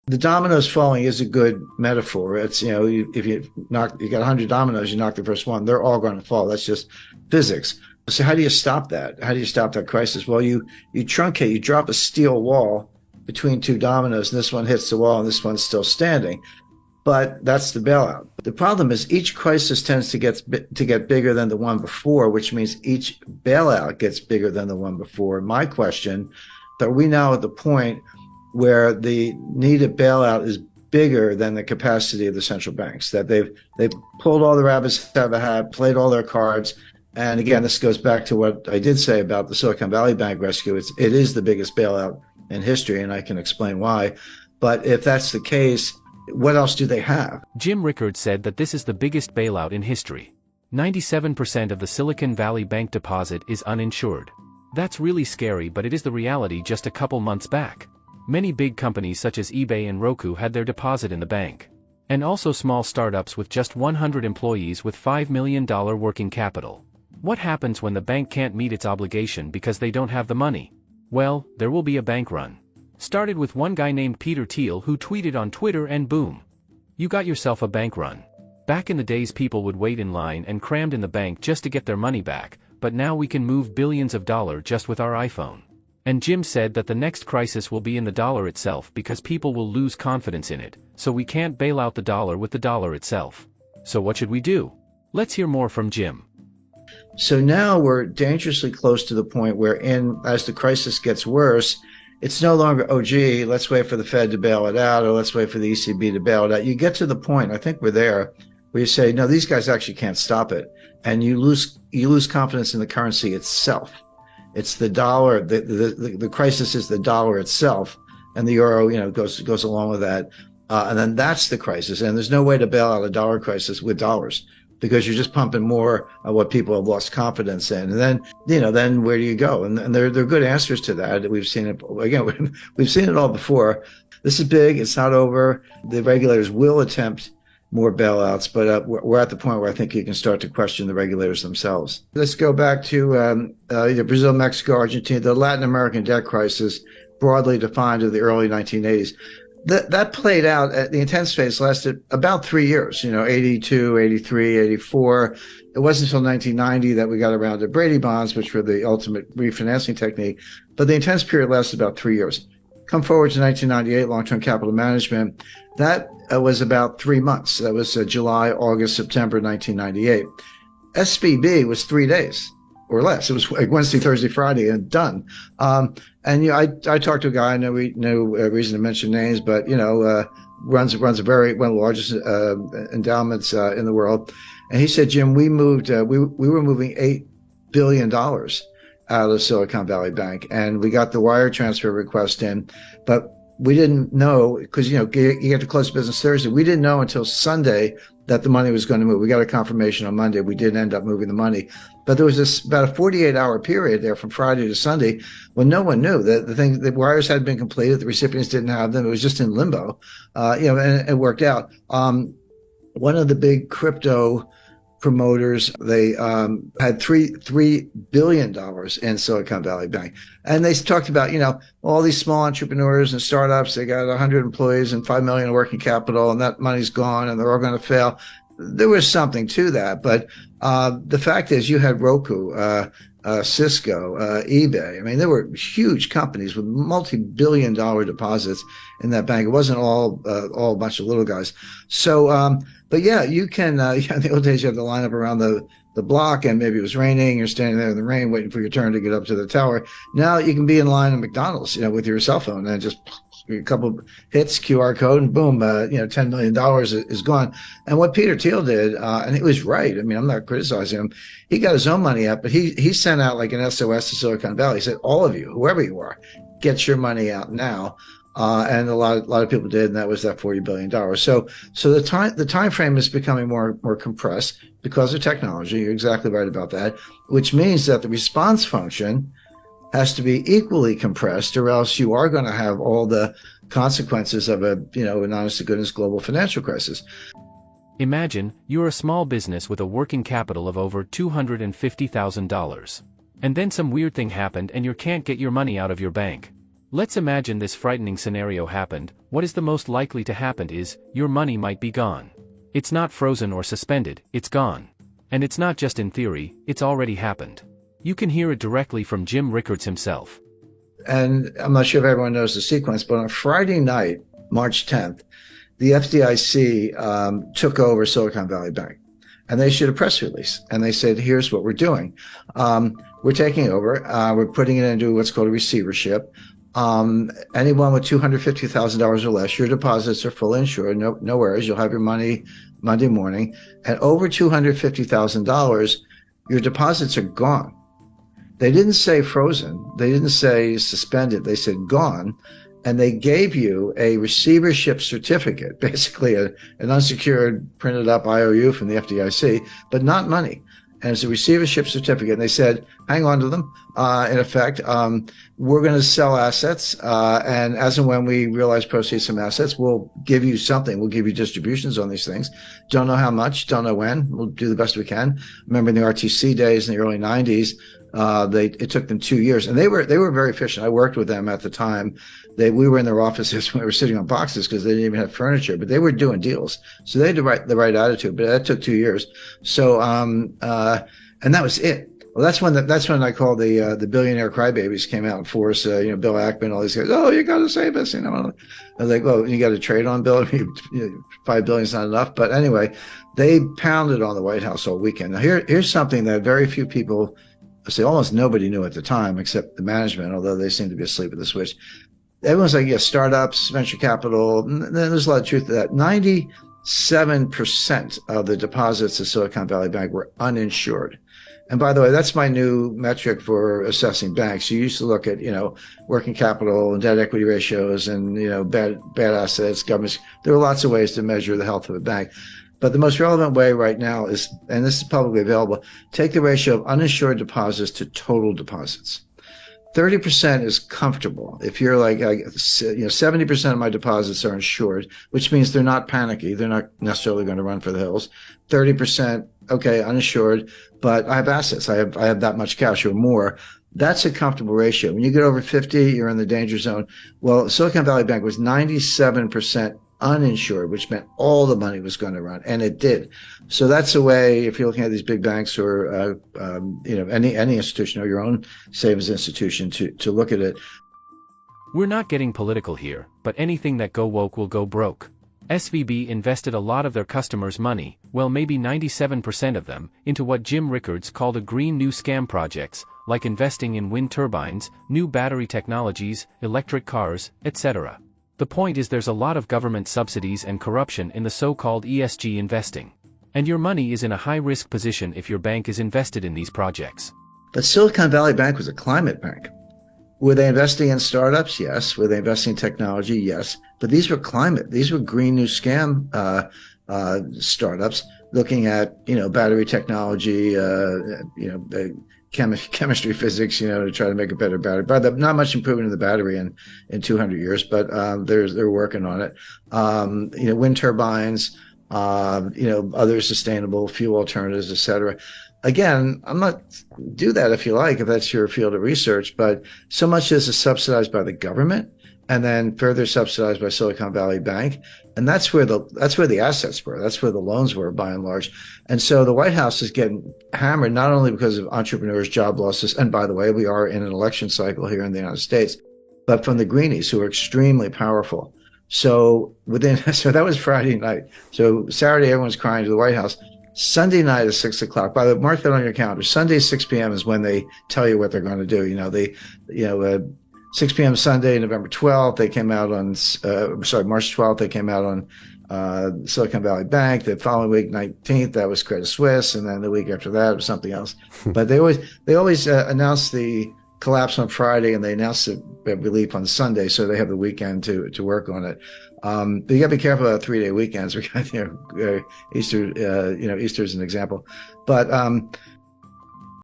The dominoes falling is a good metaphor. It's, if you got 100 dominoes, you knock the first one, they're all going to fall. That's just physics. So how do you stop that? How do you stop that crisis? Well, you truncate, you drop a steel wall between two dominoes, and this one hits the wall and this one's still standing. But that's the bailout. The problem is each crisis tends to get bigger than the one before, which means each bailout gets bigger than the one before. My question, are we now at the point where the needed bailout is bigger than the capacity of the central banks, that they've pulled all the rabbits out of the hat, played all their cards. And again, this goes back to what I did say about the Silicon Valley Bank rescue. It is the biggest bailout in history, and I can explain why. But if that's the case, what else do they have? Jim Rickards said that this is the biggest bailout in history. 97% of the Silicon Valley Bank deposit is uninsured. That's really scary, but it is the reality just a couple months back. Many big companies such as eBay and Roku had their deposit in the bank. And also small startups with just 100 employees with $5 million working capital. What happens when the bank can't meet its obligation because they don't have the money? Well, there will be a bank run. Started with one guy named Peter Thiel who tweeted on Twitter, and boom. You got yourself a bank run. Back in the days, people would wait in line and crammed in the bank just to get their money back, but now we can move billions of dollars just with our iPhone. And Jim said that the next crisis will be in the dollar itself because people will lose confidence in it, so we can't bail out the dollar with the dollar itself. So what should we do? Let's hear more from Jim. So now we're dangerously close to the point where, as the crisis gets worse, it's no longer, oh, gee, let's wait for the Fed to bail it out, or let's wait for the ECB to bail it out. You get to the point, I think we're there, where you say, no, these guys actually can't stop it. And you lose confidence in the currency itself. It's the dollar. The crisis is the dollar itself, and the euro, goes along with that. And then that's the crisis. And there's no way to bail out a dollar crisis with dollars, because you're just pumping more of what people have lost confidence in. And then, then where do you go? And there are good answers to that. We've seen it again. We've seen it all before. This is big. It's not over. The regulators will attempt more bailouts, but we're at the point where I think you can start to question the regulators themselves. Let's go back to either Brazil, Mexico, Argentina, the Latin American debt crisis, broadly defined in the early 1980s. That played out, the intense phase lasted about 3 years, 82, 83, 84. It wasn't until 1990 that we got around to Brady bonds, which were the ultimate refinancing technique. But the intense period lasted about 3 years. Come forward to 1998, long-term capital management. That was about 3 months. That was July, August, September 1998. SVB was 3 days or less. It was like Wednesday, Thursday, Friday, and done. And I talked to a guy. I know no reason to mention names, but runs one of the largest endowments in the world. And he said, Jim, we moved. We were moving $8 billion out of Silicon Valley Bank, and we got the wire transfer request in, but we didn't know, because you get to close business Thursday. We didn't know until Sunday that the money was going to move. We got a confirmation on Monday. We didn't end up moving the money, but there was about a 48-hour period there from Friday to Sunday when no one knew that the wires had been completed. The recipients didn't have them. It was just in limbo, and it worked out. One of the big crypto promoters, they had $3 billion in Silicon Valley Bank. And they talked about, all these small entrepreneurs and startups, they got 100 employees and $5 million in working capital, and that money's gone and they're all going to fail. There was something to that. But the fact is, you had Roku, Cisco, eBay. I mean, there were huge companies with multi-billion-dollar deposits in that bank. It wasn't all a bunch of little guys. So, but yeah, you can, in the old days, you had to line up around the block, and maybe it was raining. You're standing there in the rain waiting for your turn to get up to the tower. Now you can be in line at McDonald's, with your cell phone, and just a couple hits, QR code, and boom, $10 million is gone. And what Peter Thiel did, and he was right. I mean, I'm not criticizing him. He got his own money out, but he sent out like an SOS to Silicon Valley. He said, all of you, whoever you are, get your money out now. And a lot of people did, and that was that $40 billion. So the time frame is becoming more compressed because of technology. You're exactly right about that, which means that the response function has to be equally compressed, or else you are going to have all the consequences of an honest to goodness global financial crisis. Imagine you're a small business with a working capital of over $250,000. And then some weird thing happened and you can't get your money out of your bank. Let's imagine this frightening scenario happened. What is the most likely to happen is, your money might be gone. It's not frozen or suspended, it's gone. And it's not just in theory, it's already happened. You can hear it directly from Jim Rickards himself. And I'm not sure if everyone knows the sequence, but on Friday night, March 10th, the FDIC took over Silicon Valley Bank. And they issued a press release. And they said, here's what we're doing. We're taking over. We're putting it into what's called a receivership. Anyone with $250,000 or less, your deposits are fully insured. No worries. You'll have your money Monday morning. And over $250,000, your deposits are gone. They didn't say frozen. They didn't say suspended. They said gone. And they gave you a receivership certificate, basically an unsecured printed up IOU from the FDIC, but not money. And it's a receivership certificate. And they said, hang on to them. In effect, we're going to sell assets. And as and when we realize proceeds from assets, we'll give you something. We'll give you distributions on these things. Don't know how much, don't know when. We'll do the best we can. Remember in the RTC days in the early 90s, it took them 2 years, and they were very efficient. I worked with them at the time. We were in their offices when we were sitting on boxes because they didn't even have furniture, but they were doing deals. So they had the right attitude, but that took 2 years. So, and that was it. Well, that's when I called the billionaire crybabies came out in force. Bill Ackman, all these guys. Oh, you got to save us. I was like, well, you got to trade on Bill. $5 billion is not enough. But anyway, they pounded on the White House all weekend. Now here's something that very few people, almost nobody knew at the time except the management, although they seemed to be asleep at the switch. Everyone's like, startups, venture capital. There's a lot of truth to that. 97% of the deposits of Silicon Valley Bank were uninsured. And by the way, that's my new metric for assessing banks. You used to look at, working capital and debt equity ratios and, bad assets, governments. There are lots of ways to measure the health of a bank. But the most relevant way right now is, and this is publicly available, take the ratio of uninsured deposits to total deposits. 30% is comfortable. If you're like, 70% of my deposits are insured, which means they're not panicky. They're not necessarily going to run for the hills. 30%, okay, uninsured, but I have assets. I have that much cash or more. That's a comfortable ratio. When you get over 50, you're in the danger zone. Well, Silicon Valley Bank was 97% uninsured, which meant all the money was going to run, and it did. So that's a way, if you're looking at these big banks or any institution or your own savings institution, to look at it. We're not getting political here, but anything that go woke will go broke. SVB invested a lot of their customers' money, well maybe 97% of them, into what Jim Rickards called a green new scam projects, like investing in wind turbines, new battery technologies, electric cars, etc. The point is there's a lot of government subsidies and corruption in the so-called ESG investing. And your money is in a high-risk position if your bank is invested in these projects. But Silicon Valley Bank was a climate bank. Were they investing in startups? Yes. Were they investing in technology? Yes. But these were climate. These were green new scam startups looking at, battery technology, chemistry, physics, to try to make a better battery. But not much improvement in the battery in 200 years, but they're working on it. Wind turbines, other sustainable fuel alternatives, et cetera. Again, do that if you like, if that's your field of research, but so much of this is subsidized by the government and then further subsidized by Silicon Valley Bank. And that's where the assets were. That's where the loans were, by and large. And so the White House is getting hammered, not only because of entrepreneurs, job losses, and by the way, we are in an election cycle here in the United States, but from the greenies who are extremely powerful. So that was Friday night. So Saturday, everyone's crying to the White House. Sunday night is 6 o'clock. By the way, mark that on your calendar. Sunday, 6 p.m. is when they tell you what they're going to do. 6 p.m. Sunday, November 12th, they came out on, March 12th, they came out on Silicon Valley Bank. The following week, 19th, that was Credit Suisse. And then the week after that was something else. But they always announce the collapse on Friday and they announce the relief on Sunday. So they have the weekend to work on it. But you got to be careful about 3-day weekends. Easter, Easter's an example. But